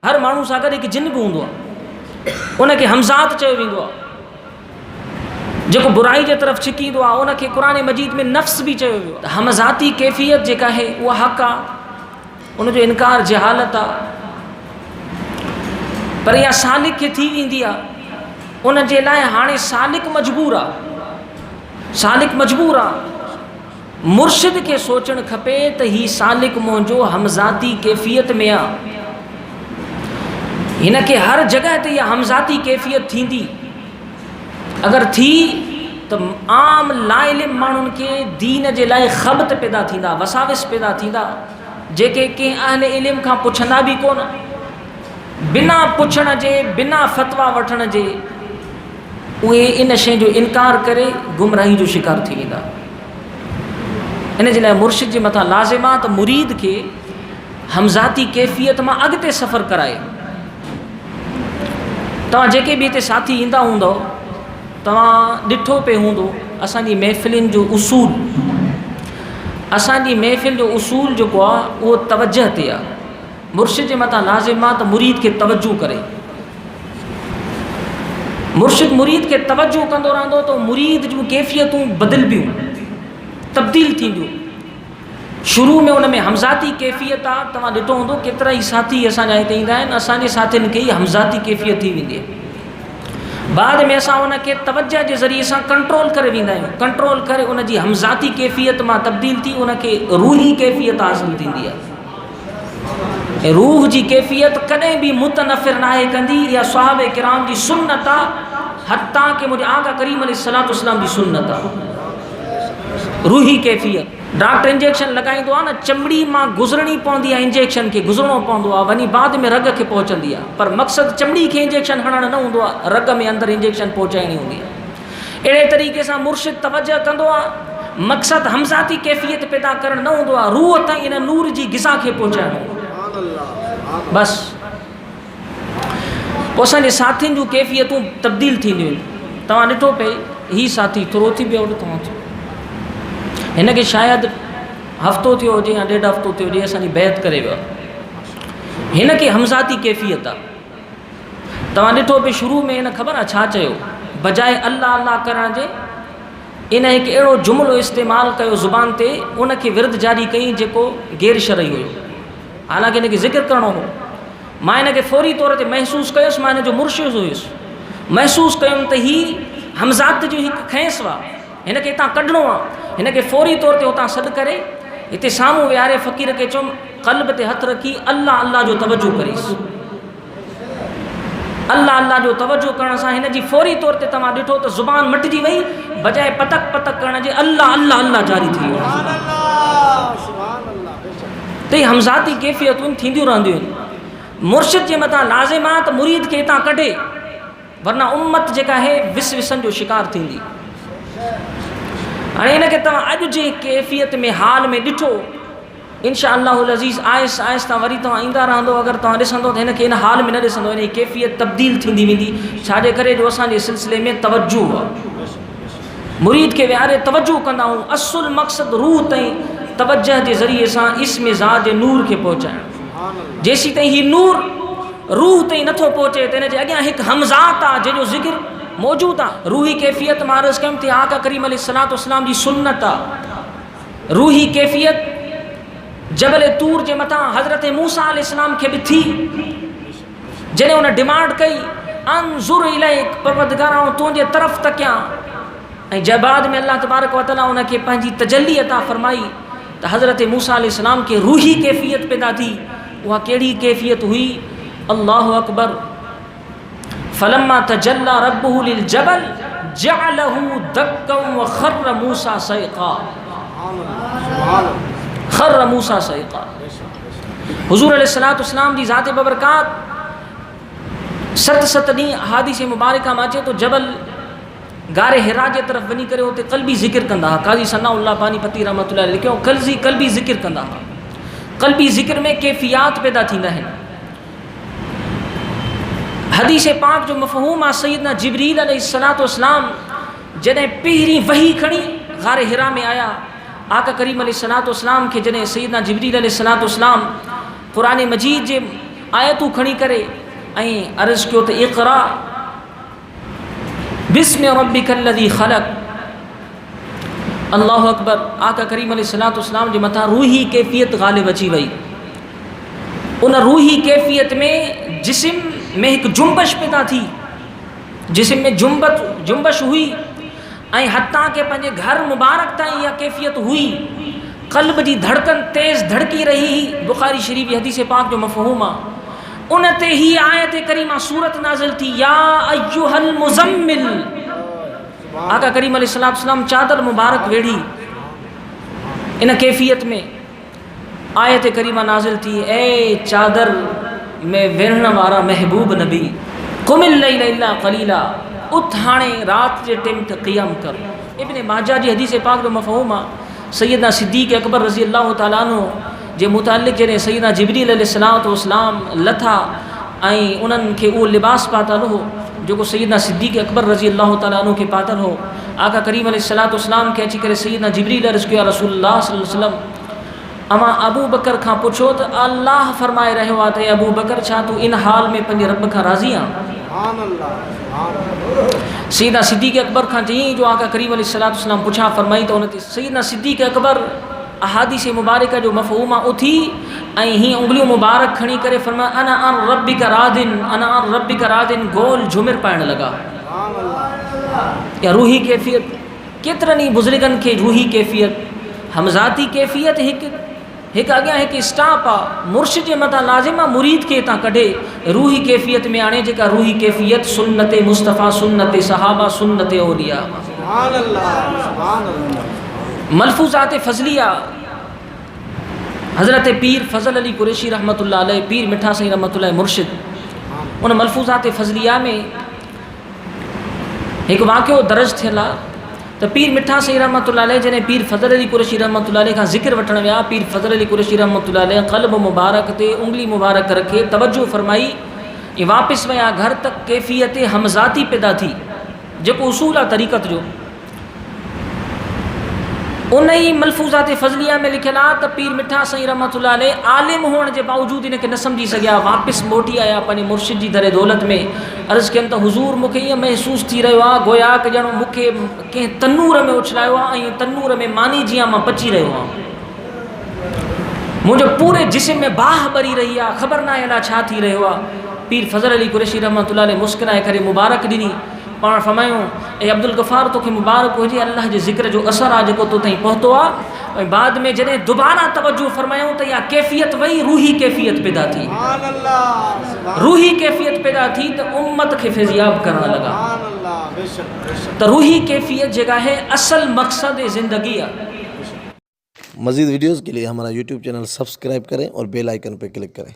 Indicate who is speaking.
Speaker 1: हर माण्हू सां गॾु हिकु जिन बि हूंदो आहे, उनखे हमज़ात चयो वेंदो आहे। जेको बुराई जे तरफ़ छिकींदो आहे उनखे क़ुरान मजीद में नफ़्स बि चयो वियो आहे। हमज़ाती कैफ़ियत जेका आहे उहा हक़ आहे, उनजो इनकार जहालत आहे, पर इहा सालिक खे थी वेंदी आहे। उन जे लाइ हाणे सालिक मजबूर आहे, सालिक मजबूर आहे। मुर्शिद खे सोचणु खपे त ही सालिक मुंहिंजो हमज़ाती कैफ़ियत में आहे, हिन खे हर जॻह ते इहा हमज़ाती कैफ़ियत थींदी। अगर थी तो आम लाइलिम माण्हुनि खे दीन जे लाइ ख़बत पैदा थींदा, वसाविस पैदा थींदा, जेके कंहिं अहले इल्म खां पुछंदा बि कोन, बिना पुछण जे बिना फ़तवा वठण जे उहे इन शइ जो इनकार करे गुमराही जो शिकार थी वेंदा। इन जे लाइ मुर्शिद जे मथां लाज़िम आहे त मुरीद खे हमज़ाती कैफ़ियत मां अॻिते सफ़र कराए। तव्हां जेके बि हिते साथी ईंदा हूंदव, तव्हां ॾिठो पे हूंदो असांजी महफ़िलुनि जो उसूल, असांजी महफ़िल जो उसूल जेको आहे उहो तवजह ते आहे। मुर्शिद जे मथां लाज़िम आहे त मुरीद खे तवज्जो करे। मुर्शिद मुरीद खे तवज्जो कंदो रहंदो त मुरीद जूं कैफ़ियतूं बदिलबियूं, तब्दील थींदियूं। शुरू में उन में हमज़ाती कैफ़ियत आहे, तव्हां ॾिठो हूंदो केतिरा ई साथी असांजा हिते ईंदा आहिनि, असांजे साथियुनि खे ई हमज़ाती कैफ़ियत थी वेंदी आहे। बाद में असां उनखे तवज्जो जे ज़रिए सां कंट्रोल करे वेंदा आहियूं, कंट्रोल करे उन जी हमज़ाती कैफ़ियत मां तब्दील थी उनखे रूही कैफ़ियत हासिल थींदी आहे। ऐं रूह जी कैफ़ियत कॾहिं बि मुतनफ़िर नाहे कंदी, इहा सहाबे किराम जी सुन्नत आहे, हत्ता कि मुंहिंजे आका करीम अलैहिस्सलातु वस्सलाम जी सुन्नत आहे। रूही कैफ़ियत, डॉक्टर इंजेक्शन लॻाईंदो आहे न, चमड़ी मां गुज़रणी पवंदी आहे, इंजेक्शन खे गुज़रणो पवंदो आहे, वञी बाद में रग खे पहुचंदी आहे, पर मक़सदु चमड़ी खे इंजेक्शन हणणु न हूंदो आहे, रग में अंदरि इंजेक्शन पहुचाइणी हूंदी आहे। अहिड़े तरीक़े सां मुर्शिद तवज्जो कंदो आहे, मक़सदु हमज़ाती कैफ़ियत पैदा करणु न हूंदो आहे, रूह ताईं इन नूर जी ग़िज़ा खे पहुचाइणो बसि। पोइ असांजे साथियुनि जूं कैफ़ियतूं तब्दील थींदियूं आहिनि। तव्हां ॾिठो पए हीउ साथी थोरो थी वियो तव्हां हिन खे शायदि हफ़्तो थियो हुजे या ॾेढ हफ़्तो थियो हुजे असांजी बैत करे वियो, हिन खे हमज़ाती कैफ़ियत आहे। तव्हां ॾिठो पए शुरू में हिन ख़बर आहे छा चयो, बजाए अल्लाह अल्लाह करण जे इन हिकु अहिड़ो जुमिलो इस्तेमालु कयो ज़ुबान ते, उनखे विर्द जारी कई जेको गैर शरई हुयो, हालांकि हिनखे ज़िक्र करिणो हो। मां हिनखे फौरी तौर ते महसूसु कयुसि, मां हिनजो मुर्शिद हुयुसि, महसूसु कयुमि त ही हमज़ात जो हिकु खैस आहे, हिनखे हितां कढणो आहे। हिनखे फौरी तौर ते हुतां सॾु करे हिते साम्हूं विहारे फ़क़ीर खे चयुमि क़ल्ब ते हथु रखी अल्लाह अल्लाह जो तवज्जो करीसि। अल्लाह अल्लाह जो तवज्जो करण सां हिन जी फौरी तौर ते तव्हां ॾिठो त ज़ुबान मटिजी वई, बजाए पतक पतक करण जे अल्लाह अल्लाह अल्लाह जारी थी वियो। त ही हमज़ाती कैफ़ियतूं थींदियूं रहंदियूं आहिनि। मुर्शिद जे मथां लाज़िम आहे त मुरीद खे हितां कढे, वरना उम्मत जेका आहे विस विसन जो शिकार थींदी। हाणे हिनखे तव्हां अॼु जे कैफ़ियत में हाल में ॾिठो, इंशा अल्लाहुल अज़ीज़ आहिस्ता आहिस्ता वरी तव्हां ईंदा रहंदो, अगरि तव्हां ॾिसंदो त हिनखे हिन हाल में न ॾिसंदो, हिन जी कैफ़ियत तब्दील थींदी वेंदी। छाजे करे जो असांजे सिलसिले में तवज्जो आहे, मुरीद खे विहारे तवज्जो कंदा आहियूं। असुल मक़सदु रूह ताईं तवज्जो जे ज़रिए सां इस्म ज़ात जे नूर खे पहुचाइणु। जेसीं ताईं हीउ नूर रूह ताईं नथो पहुचे त हिन जे अॻियां हिकु हमज़ात आहे जंहिंजो ज़िक्र मौजूदु आहे। रूही कैफ़ियत मां अर्ज़ कयमि त आका करीम अलैहिस्सलातु वस्सलाम जी सुन्नत आहे। रूही कैफ़ियत जबल तूर जे मथां हज़रत मूसा अलैहिस्सलाम खे बि थी, जॾहिं हुन डिमांड कई अनज़ुर इलैक, परवरदिगारा तुंहिंजे तरफ़ तकियां, ऐं जबाद में अल्लाह तबारक व तआला उनखे पंहिंजी तजल्ली अता फरमाई त हज़रत मूसा अलैहिस्सलाम खे रूही कैफ़ियत पैदा थी। उहा कहिड़ी कैफ़ियत हुई? अल्लाहु अकबर। फलम्मा तजल्ला रब्बुहु लिल जबल जअलहु दक्कन व खर्र मूसा सइक़ा, खर्र मूसा सइक़ा। हुज़ूर अलैहिस्सलातु वस्सलाम जी ज़ात बबरकात 7 ॾींहं हादिस मुबारका में अचे तो जबल गारे हिरा जे तरफ़ वञी करे उते क़ल्बी ज़िक्र कंदा हुआ। काज़ी सनाउल्लाह पानीपती रहमतुल्लाह अलैह लिखियो क़ल्बी ज़िक्र कंदा हुआ। क़ल्बी ज़िक्र में कैफ़ियात पैदा थींदा आहिनि। हदीस पाक जो मफ़हूम आहे सैयदना जिब्रील अलैहिस्सलातु वस्सलाम जॾहिं पहिरीं वही खणी गारे हिरा में आया, आका करीम अलैहिस्सलातु वस्सलाम खे जॾहिं सैयदना जिब्रील अलैहिस्सलातु वस्सलाम क़ुरान मजीद जे आयतूं खणी करे ऐं अर्ज़ कयो त इक़रा बिस्मि रब्बिकल्लज़ी ख़लक़। अल्लाहु अकबर। आका करीम अलैहिस्सलातु वस्सलाम जे मथां रूही कैफ़ियत ग़ालिब अची वई। उन रूही कैफ़ियत में जिस्म में हिकु जुम्बश पैदा थी, जिस्म में जुम्बश हुई ऐं हत्ता के पंहिंजे घर मुबारक ताईं इहा कैफ़ियत हुई। क़ल्ब जी धड़कन तेज़ धड़की रही। बुख़ारी शरीफ़ जी हदीस पाक जो मफ़हूम आहे। उन ते ही आयत करीमा सूरत नाज़िल थी, या अय्युहल मुज़म्मिल। आका करीम अलैहिस्सलातु वस्सलाम चादर मुबारक वेड़ी इन कैफ़ियत में आयत करीमा नाज़िल थी, ए चादर में वेहण वारा महबूब नबी, कुमिल लैल इल्ला क़लीला, उठ हाणे रात जे टाइम ते क़ियाम कर। इब्न माजा जी हदीस पाक जो मफ़हूम आहे। सैयदना सिद्दीक़ अकबर रज़ी अल्लाह तआला अन्हु जे मुतालिक़ जॾहिं सैयदना जिब्रील अलैहिस्सलातु वस्सलाम लथा ऐं उन्हनि खे उहो लिबास पातल हो जेको सैयदना सिद्दीक़ अकबर रज़ी अल्लाह तआला अन्हु खे पातल हो। आका करीम अलैहिस्सलातु वस्सलाम खे अची करे सैयदना जिब्रील अर्ज़ कयो, रसूलुल्लाह सल्लल्लाहु अलैहि वसल्लम, अमा अबू बकर खां पुछो त अल्लाह फरमाए रहियो आहे त अबू बकर छा तूं इन हाल में पंहिंजे रब खां राज़ी आहे? सैयदना सिद्दीक़ अकबर खां चई जो आका करीम अलैहिस्सलातु वस्सलाम पुछा फरमाई त उन ते सैयदना सिद्दीक़ अकबर अहादीस मुबारक जो मफ़हूम आहे उथी ऐं हीअं उंगलियूं मुबारक खणी करे फरमाया, अना अन रब्बिका रादिन, अना अन रब्बिका रादिन, गोल झुमिर पाइण लॻा। या रूही कैफ़ियत केतिरनि ई बुज़ुर्गनि खे रूही कैफ़ियत, हमज़ाती कैफ़ियत हिकु अॻियां हिकु स्टाप आहे। मुर्शिद जे मथां लाज़िम आहे मुरीद खे हितां कढे रूही कैफ़ियत में आणे, जेका रूही कैफ़ियत सुन्नत मुस्तफ़ा, सुन्नत सहाबा, सुन्नत औलिया। मलफूज़ात फ़ज़लिया हज़रत पीर फ़ज़ल अली कुरैशी रहमतुल्लाह अलैह, पीर मिठा साईं रहमतुल्लाह मुर्शिद, उन मलफूज़ात फ़ज़लिया में हिकु वाक़ियो दर्ज थियल आहे त पीर मिठा साईं रहमतुल्लाह अलैह जॾहिं पीर फ़ज़ल अली कुरैशी रहमतुल्लाह अलैह खां ज़िक्र वठण विया, पीर फ़ज़ल अली कुरैशी रहमतुल्लाह अलैह क़ल्ब मुबारक ते उंगली मुबारक रखे तवज्जो फरमाई ऐं वापसि विया घर तक कैफ़ियत हमज़ाती पैदा थी, जेको उसूल आहे तरीक़त जो। उन ई मलफूज़ात फ़ज़लिया में लिखियल आहे त पीर मिठा साईं रहमतुल्लाह अलैह आलिम हुअण जे बावजूदु इनखे न सम्झी सघिया, वापसि मोटी आया पंहिंजे मुर्शिद जी दर दौलत में। अर्ज़ु कयनि त हुज़ूर मूंखे ईअं महसूसु थी रहियो आहे गोया कि ॼणो मूंखे कंहिं तनूर में उछलायो आहे ऐं तनूर में मानी जीअं मां पची रहियो आहियां। मुंहिंजो पूरे जिस्म में बाह ॿरी रही आहे, ख़बर न आहे अलाए छा थी रहियो आहे। पीर फ़ज़ल अली कुरैशी रहमतुल्लाह अलैह मुस्कुराए करे मुबारक ॾिनी। पाण फरमायूं, ए अब्दुल गफ़ार तोखे मुबारक हुजे, अल्लाह जे ज़िक्र जो असर आहे जेको तो ताईं पहुतो आहे। ऐं बाद में जॾहिं दुबारा तवज्जो फरमायूं त इहा कैफ़ियत वई, रूही कैफ़ियत पैदा थी। रूही कैफ़ियत पैदा थी त उम्मत खे फैज़याब करण लॻा। त रूही कैफ़ियत जेका है असल मकसद ज़िंदगी आहे।
Speaker 2: मज़ीद वीडियोज़ के लिए हमारा यूट्यूब चैनल सब्सक्राइब करें और बेल आइकन पर क्लिक करें।